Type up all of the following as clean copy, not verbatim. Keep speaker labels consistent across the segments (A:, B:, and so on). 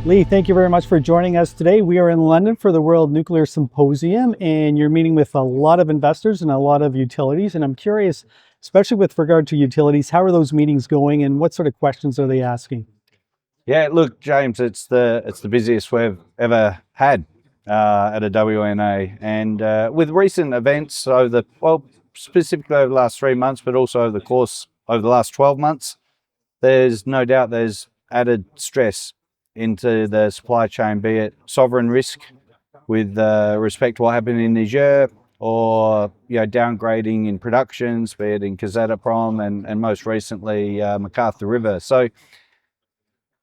A: Leigh, thank you very much for joining us today. We are in London for the World Nuclear Symposium, and you're meeting with a lot of investors and a lot of utilities. And I'm curious, especially with regard to utilities, how are those meetings going and what sort of questions are they asking?
B: Yeah, look, James, it's the busiest we've ever had at a WNA, and with recent events specifically over the last 3 months, but also over the last 12 months, there's no doubt there's added stress into the supply chain, be it sovereign risk with respect to what happened in Niger, or downgrading in productions, be it in Kazatomprom and most recently MacArthur River. So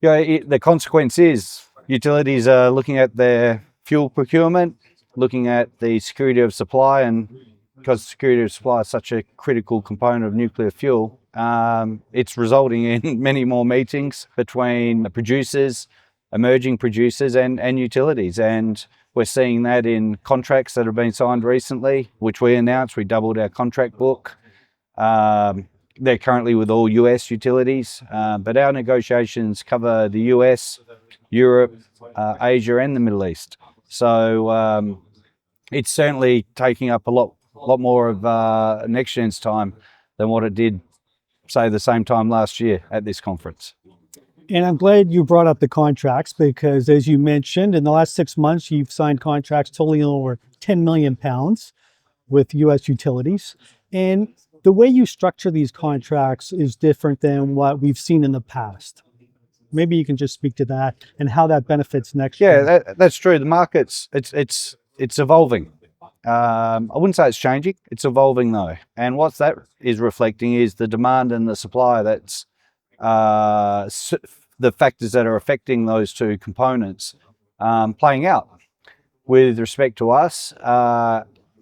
B: the consequence is utilities are looking at their fuel procurement, looking at the security of supply, and because security of supply is such a critical component of nuclear fuel, it's resulting in many more meetings between the producers, emerging producers, and utilities. And we're seeing that in contracts that have been signed recently, which we announced. We doubled our contract book. They're currently with all US utilities, but our negotiations cover the US, Europe, Asia, and the Middle East. So it's certainly taking up a lot more of NexGen's time than what it did, say, the same time last year at this conference.
A: And I'm glad you brought up the contracts because, as you mentioned, in the last 6 months, you've signed contracts totaling over £10 million with US utilities. And the way you structure these contracts is different than what we've seen in the past. Maybe you can just speak to that and how that benefits NexGen.
B: Yeah, that's true. The market's it's evolving. I wouldn't say it's changing. It's evolving though, and what that is reflecting is the demand and the supply. That's the factors that are affecting those two components playing out. With respect to us,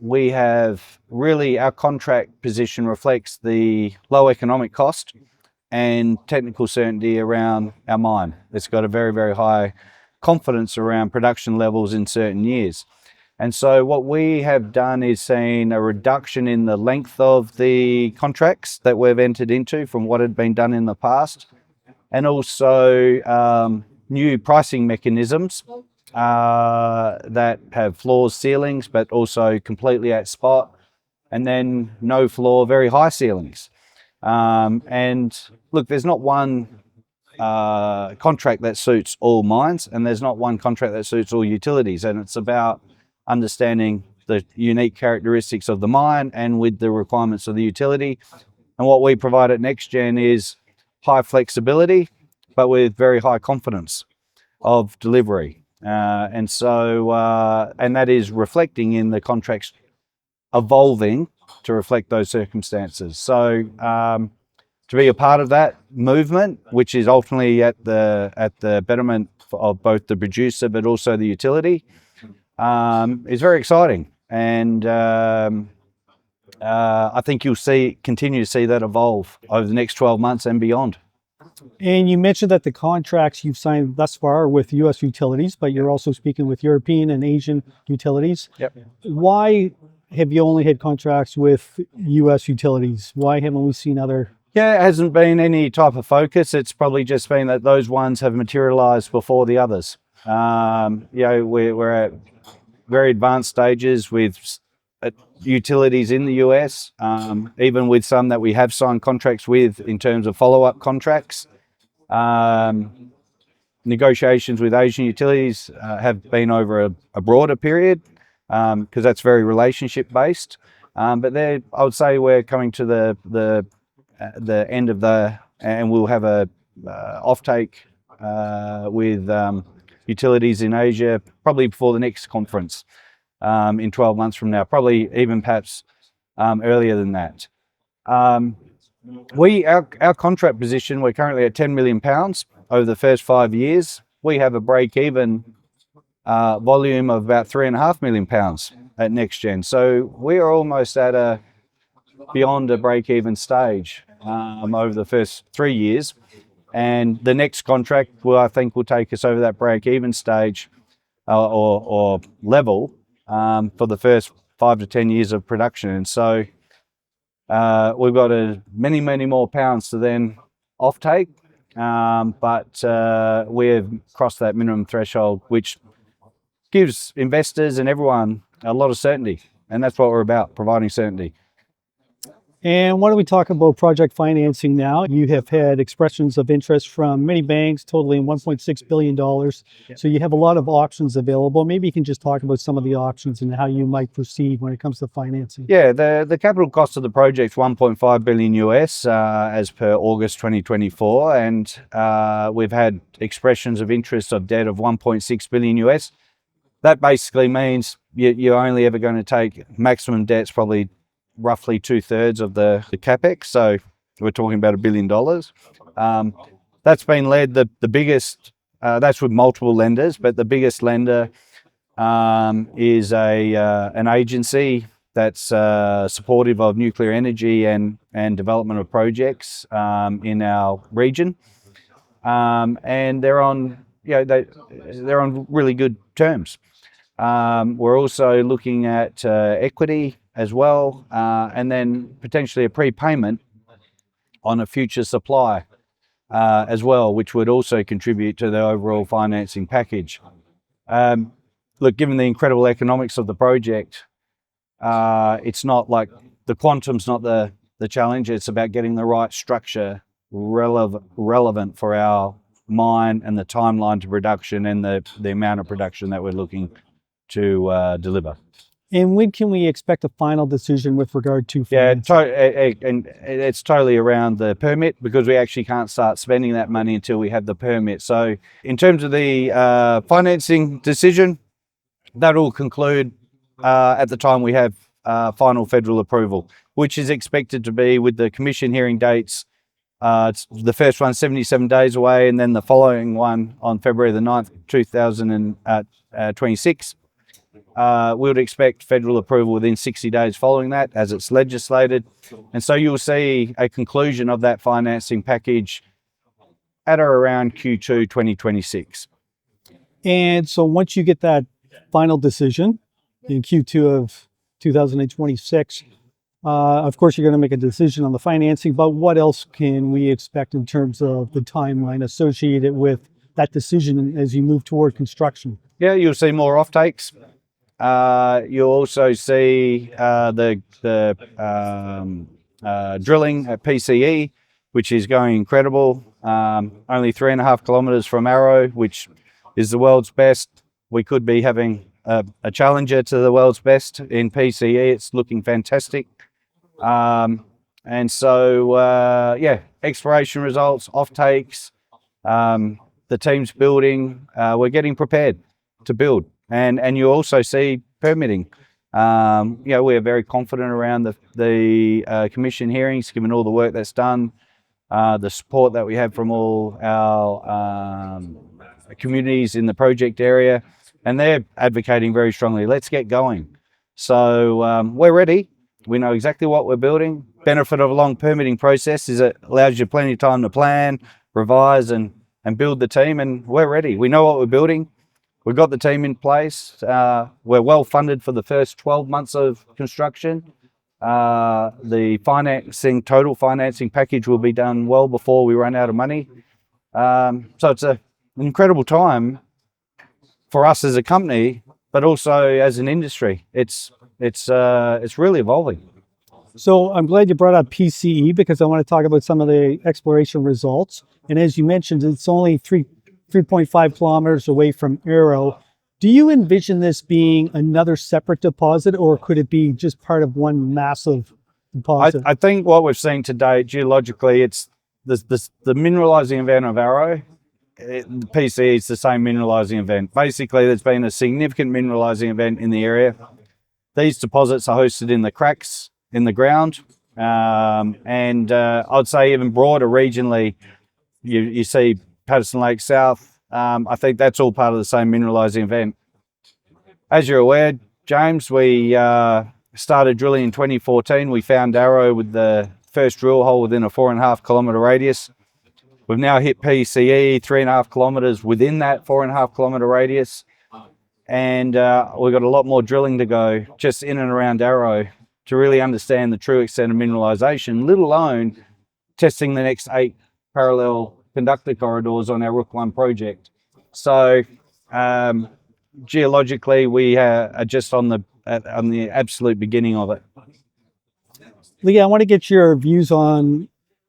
B: we have really, our contract position reflects the low economic cost and technical certainty around our mine. It's got a very, very high confidence around production levels in certain years. And so what we have done is seen a reduction in the length of the contracts that we've entered into from what had been done in the past, and also new pricing mechanisms that have floors, ceilings, but also completely at spot, and then no floor, very high ceilings. And look, there's not one contract that suits all mines, and there's not one contract that suits all utilities, and it's about understanding the unique characteristics of the mine and with the requirements of the utility. And what we provide at NexGen is high flexibility, but with very high confidence of delivery. And that is reflecting in the contracts evolving to reflect those circumstances. So to be a part of that movement, which is ultimately at the betterment of both the producer but also the utility, is very exciting. And I think you'll continue to see that evolve over the next 12 months and beyond.
A: And you mentioned that the contracts you've signed thus far are with US utilities, but you're also speaking with European and Asian utilities.
B: Yep.
A: Why have you only had contracts with US utilities? Why haven't we seen other?
B: Yeah, it hasn't been any type of focus. It's probably just been that those ones have materialized before the others. We're at very advanced stages with utilities in the US, even with some that we have signed contracts with in terms of follow-up contracts. Negotiations with Asian utilities have been over a broader period because that's very relationship based. But I would say we're coming to the end of and we'll have a offtake with utilities in Asia probably before the next conference in 12 months from now, probably even perhaps earlier than that. Our contract position, we're currently at £10 million over the first 5 years. We have a break-even volume of about £3.5 million at NexGen. So we are almost at beyond a break-even stage over the first 3 years. And the next contract, I think, will take us over that break-even stage or level for the first 5 to 10 years of production. And so we've got many more pounds to then offtake but we've crossed that minimum threshold, which gives investors and everyone a lot of certainty. And that's what we're about, providing certainty.
A: And why don't we talk about project financing now? You have had expressions of interest from many banks totaling $1.6 billion. So you have a lot of options available. Maybe you can just talk about some of the options and how you might proceed when it comes to financing.
B: Yeah, the capital cost of the project is $1.5 billion US as per August 2024. And we've had expressions of interest of debt of $1.6 billion US. That basically means you're only ever going to take maximum debt's probably roughly 2/3 of the capex. So we're talking about $1 billion. That's been led, the biggest, that's with multiple lenders, but the biggest lender is an agency that's supportive of nuclear energy and development of projects in our region. And they're on, they're on really good terms. We're also looking at equity as well, and then potentially a prepayment on a future supply as well, which would also contribute to the overall financing package. Look, given the incredible economics of the project, it's not like the quantum's not the challenge. It's about getting the right structure relevant for our mine and the timeline to production and the amount of production that we're looking to deliver.
A: And when can we expect a final decision with regard to
B: financing?
A: financing?
B: And it's totally around the permit, because we actually can't start spending that money until we have the permit. So in terms of the financing decision, that will conclude at the time we have final federal approval, which is expected to be with the commission hearing dates. It's the first one 77 days away, and then the following one on February the 9th, 2026. We would expect federal approval within 60 days following that, as it's legislated. And so you'll see a conclusion of that financing package at or around Q2 2026.
A: And so once you get that final decision in Q2 of 2026, of course, you're going to make a decision on the financing, but what else can we expect in terms of the timeline associated with that decision as you move toward construction?
B: Yeah, you'll see more offtakes. You'll also see the drilling at PCE, which is going incredible. Only 3.5 kilometers from Arrow, which is the world's best. We could be having a challenger to the world's best in PCE. It's looking fantastic. And so, exploration results, offtakes, the team's building. We're getting prepared to build. And you also see permitting. We are very confident around the commission hearings, given all the work that's done, the support that we have from all our communities in the project area, and they're advocating very strongly. Let's get going. So we're ready. We know exactly what we're building. Benefit of a long permitting process is it allows you plenty of time to plan, revise, and build the team, and we're ready. We know what we're building. We've got the team in place. We're well funded for the first 12 months of construction. The total financing package will be done well before we run out of money. So it's an incredible time for us as a company, but also as an industry. It's really evolving.
A: So I'm glad you brought up PCE, because I want to talk about some of the exploration results. And as you mentioned, it's only 3.5 kilometers away from Arrow. Do you envision this being another separate deposit, or could it be just part of one massive deposit?
B: I think what we've seen today, geologically, it's the mineralizing event of Arrow. The PCE is the same mineralizing event. Basically, there's been a significant mineralizing event in the area. These deposits are hosted in the cracks in the ground. And I'd say even broader regionally, you see Patterson Lake South. I think that's all part of the same mineralizing event. As you're aware, James, we started drilling in 2014. We found Arrow with the first drill hole within a 4.5 kilometer radius. We've now hit PCE 3.5 kilometers within that 4.5 kilometer radius. And we've got a lot more drilling to go just in and around Arrow to really understand the true extent of mineralization, let alone testing the next 8 parallel conductor corridors on our Rook 1 project. So geologically, we are just on the absolute beginning of it.
A: Leigh, I want to get your views on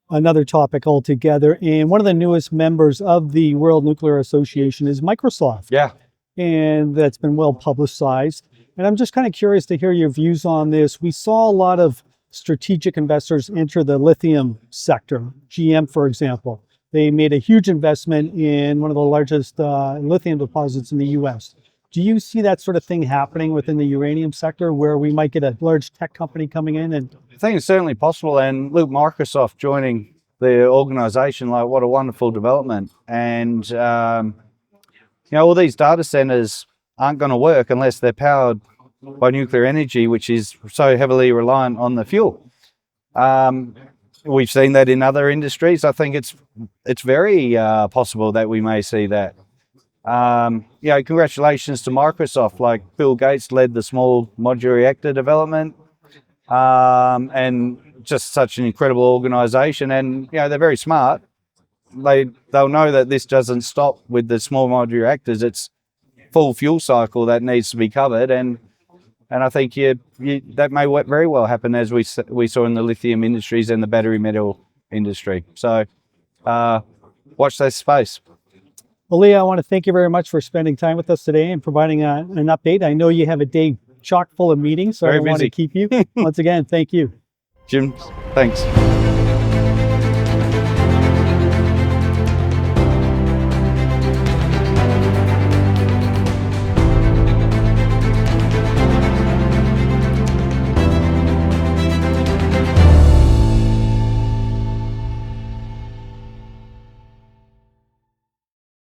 A: another topic altogether. And one of the newest members of the World Nuclear Association is Microsoft.
B: Yeah.
A: And that's been well publicized. And I'm just kind of curious to hear your views on this. We saw a lot of strategic investors enter the lithium sector. GM, for example, they made a huge investment in one of the largest lithium deposits in the US. Do you see that sort of thing happening within the uranium sector where we might get a large tech company coming in? And
B: I think it's certainly possible. And look, Microsoft joining the organization, like, what a wonderful development. And, all these data centers aren't going to work unless they're powered by nuclear energy, which is so heavily reliant on the fuel. We've seen that in other industries. I think it's very possible that we may see that. Congratulations to Microsoft. Like, Bill Gates led the small modular reactor development, and just such an incredible organization. And they're very smart. They'll know that this doesn't stop with the small modular reactors. It's full fuel cycle that needs to be covered, and I think that may very well happen, as we saw in the lithium industries and the battery metal industry. So watch this space.
A: well, Leigh, I want to thank you very much for spending time with us today and providing an update. I know you have a day chock full of meetings, so I don't want to keep you. Once again, thank you.
B: Jim, thanks.